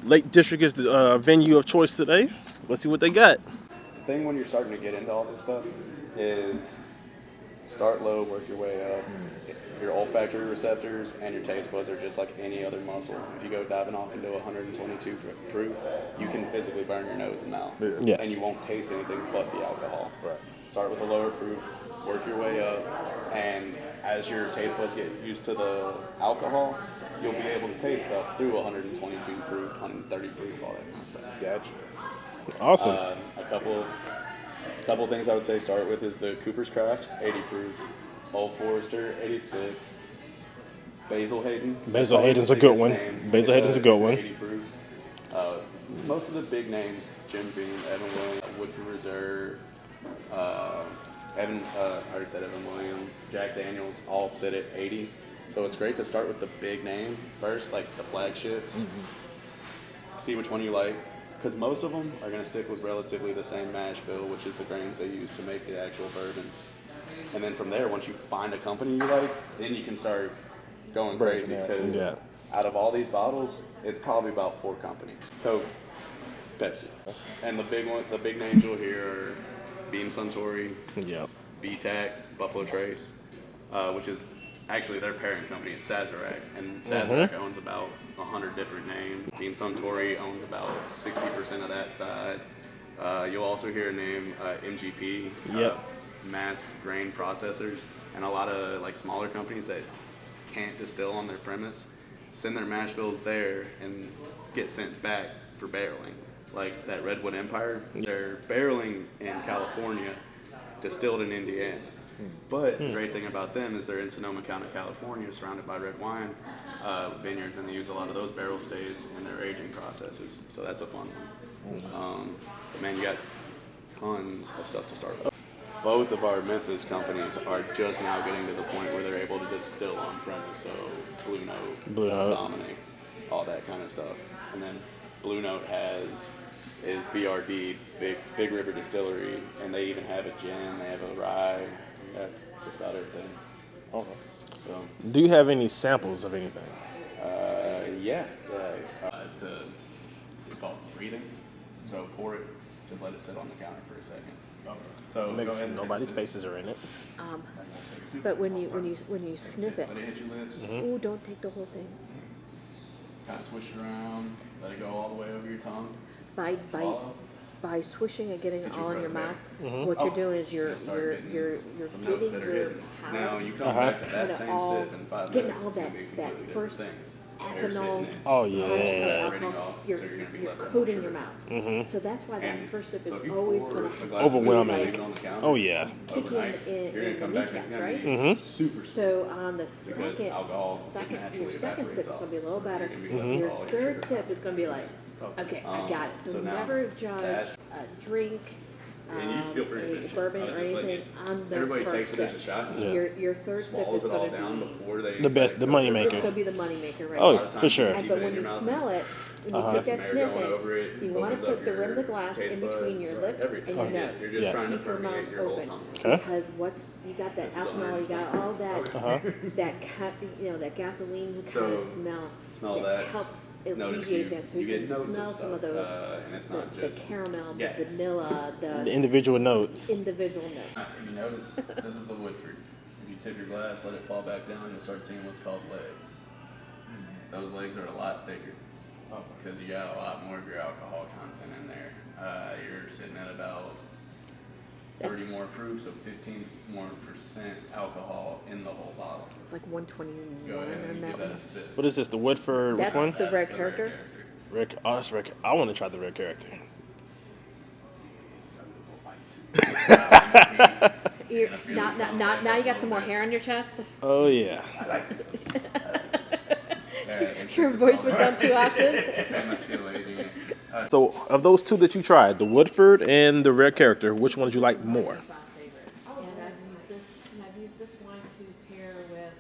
Lake District is the venue of choice today. Let's see what they got. The thing when you're starting to get into all this stuff is start low, work your way up. Your olfactory receptors and your taste buds are just like any other muscle. If you go diving off into 122 proof, you can physically burn your nose and mouth. Yes. And you won't taste anything but the alcohol. Right. Start with a lower proof, work your way up, and as your taste buds get used to the alcohol, you'll be able to taste up through 122 proof, 130 proof, all that kind of stuff. Gotcha. Awesome. A couple things I would say start with is the Cooper's Craft, 80 proof, Old Forester, 86, Basil Hayden. Basil Hayden's a good one. Basil Hayden's a good one. 80 proof. Most of the big names, Jim Beam, Evan Williams, Woodford Reserve, I already said Evan Williams, Jack Daniels, all sit at 80. So it's great to start with the big name first, like the flagships. Mm-hmm. See which one you like. Because most of them are going to stick with relatively the same mash bill, which is the grains they use to make the actual bourbon. And then from there, once you find a company you like, then you can start going crazy. Because out of all these bottles, it's probably about 4 companies: Coke, Pepsi, and the big names you'll hear are Beam Suntory, BTAC, Buffalo Trace, which is actually their parent company is Sazerac, and Sazerac owns about 100 different names. Beam Suntory owns about 60% of that side. You'll also hear a name, MGP, Mass Grain Processors, and a lot of like smaller companies that can't distill on their premise send their mash bills there and get sent back for barreling. Like that Redwood Empire, they're barreling in California, distilled in Indiana. But the great thing about them is they're in Sonoma County, California, surrounded by red wine vineyards, and they use a lot of those barrel staves in their aging processes. So that's a fun one. But man, you got tons of stuff to start with. Both of our Memphis companies are just now getting to the point where they're able to distill on premise. So Blue Note, Dominic, all that kind of stuff. And then Blue Note is BRD, Big River Distillery, and they even have a gin, they have a rye, just about everything. Okay. So, do you have any samples of anything? It's called breathing. So pour it, just let it sit on the counter for a second. Okay. So go ahead. Nobody's faces are in it. But when you sniff it, let it hit your lips. Ooh, don't take the whole thing. Kind of swish it around, let it go all the way over your tongue. By swishing and getting it all in your mouth, what you're doing is you're getting your now you come back to that same sip in 5 minutes. Getting all that first ethanol. Oh yeah. You're coating your mouth. So that's why that first sip is always going to overwhelming. Oh yeah. Kick in the kneecaps, right? Super. So on the your second sip is going to be a little better. Your third sip is going to be like, okay, I got it. So never judge a drink, a bourbon or anything on the first sip. Your third sip is going to be the best, the money maker. It's going to be the money maker, right? Oh, for sure. But when you smell it, when you take that sniffing, you want to put the rim of the glass in between your lips and your nose. Keep your mouth open. Because you got that ethanol, you got all that that gasoline kind of smell that helps alleviate that. So you can smell some of those, the caramel, the vanilla, the individual notes. If you notice, this is the Woodford. If you tip your glass, let it fall back down, you'll start seeing what's called legs. Those legs are a lot thicker because you got a lot more of your alcohol content in there. You're sitting at about 30 more proof, so 15% more alcohol in the whole bottle. It's like 121 Go ahead on and that give one. that a sip. What is this? The Woodford? Which one? That's the red character. That's red. I want to try the red character. Now you got some more hair on your chest. Oh yeah. Your voice went down 2 octaves. So, of those two that you tried, the Woodford and the red character, which one did you like more? And I've used this wine to pair with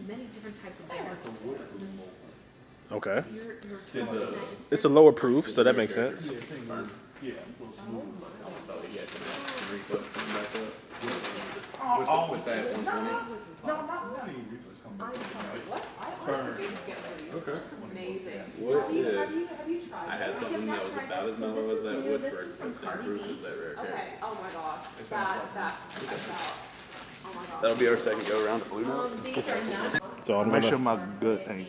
many different types of beers. Okay. It's a lower proof, so that makes sense. Yeah. With that 120. No, not any reflux coming back. Okay. Amazing. What I had something that was about as mellow as that Woodford, but same proof as that rare character. Okay. Oh my gosh. Oh my gosh. That'll be our second go around to Blue Note. So I'm Make gonna. sure my gut ain't.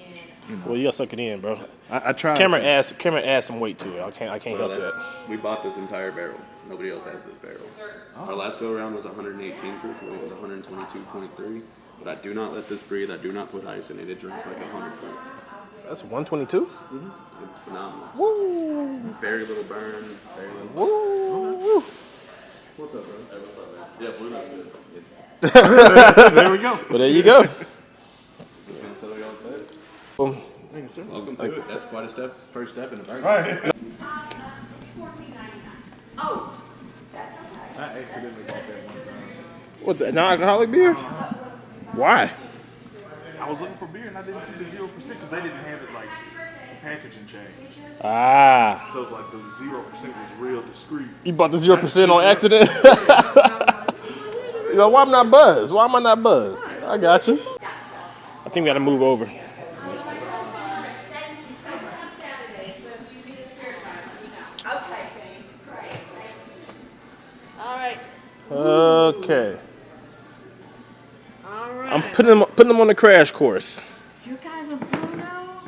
Well, you gotta suck it in, bro. I tried. Camera adds some weight to it. I can't help that. We bought this entire barrel. Nobody else has this barrel. Our last go around was 118 proof. We went with 122.3. But I do not let this breathe. I do not put ice in it. It drinks like 100 proof. That's 122. It's phenomenal. Woo! Very little burn. Very little. Woo! What's up, bro? Hey, what's up, man? Yeah, Blue Note's good. There we go. Well, there you go. Is this gonna settle y'all's bed? Boom. Thank you, sir. Welcome to it. That's quite a step. First step in the burn. Right. It's $14.99. Oh, that's okay. I accidentally bought that one time. What, the non-alcoholic beer? Why? I was looking for beer and I didn't see the 0% because they didn't have it like packaging change. Ah. So it's like the 0% was real discreet. You bought the 0% on accident? You know, why am I not buzzed? Why am I not buzzed? I got you. I think we gotta move over. Okay. All right. Okay. All right. I'm putting them on the crash course. You guys are Bruno.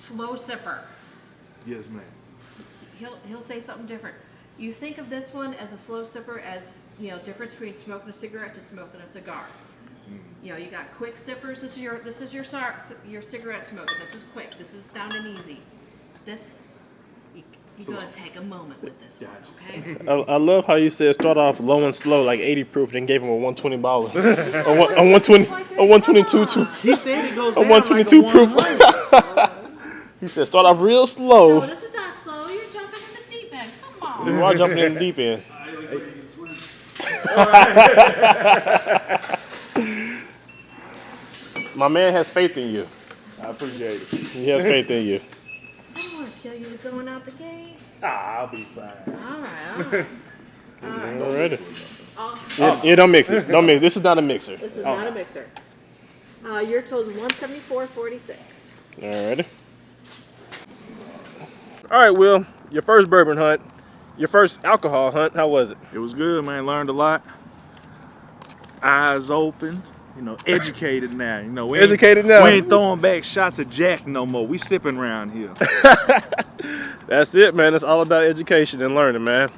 Slow sipper. Yes, ma'am. He'll say something different. You think of this one as a slow sipper as, you know, difference between smoking a cigarette to smoking a cigar. You know, you got quick sippers. This is your cigarette smoking. This is quick. This is down and easy. This you're gonna take a moment with this one, okay? I love how you said start off low and slow, like 80 proof, then gave him a 120 bottle, a 122 too. He said it goes A down 122 like a proof. 100. He said start off real No, slow. this is not slow. You're jumping in the deep end. Come on. You are jumping in the deep end. My man has faith in you. I appreciate it. He has faith in you. I don't want to kill you going out the gate. I'll be fine. All right. Alright. Oh, Yeah, don't mix it. Don't mix. This is not a mixer. this is not a mixer. Your total's 174.46. Alrighty. Alright, Will. Your first bourbon hunt. Your first alcohol hunt. How was it? It was good, man. Learned a lot. Eyes open. You know, educated now. You know, we ain't throwing back shots of Jack no more. We sipping around here. That's it, man. It's all about education and learning, man.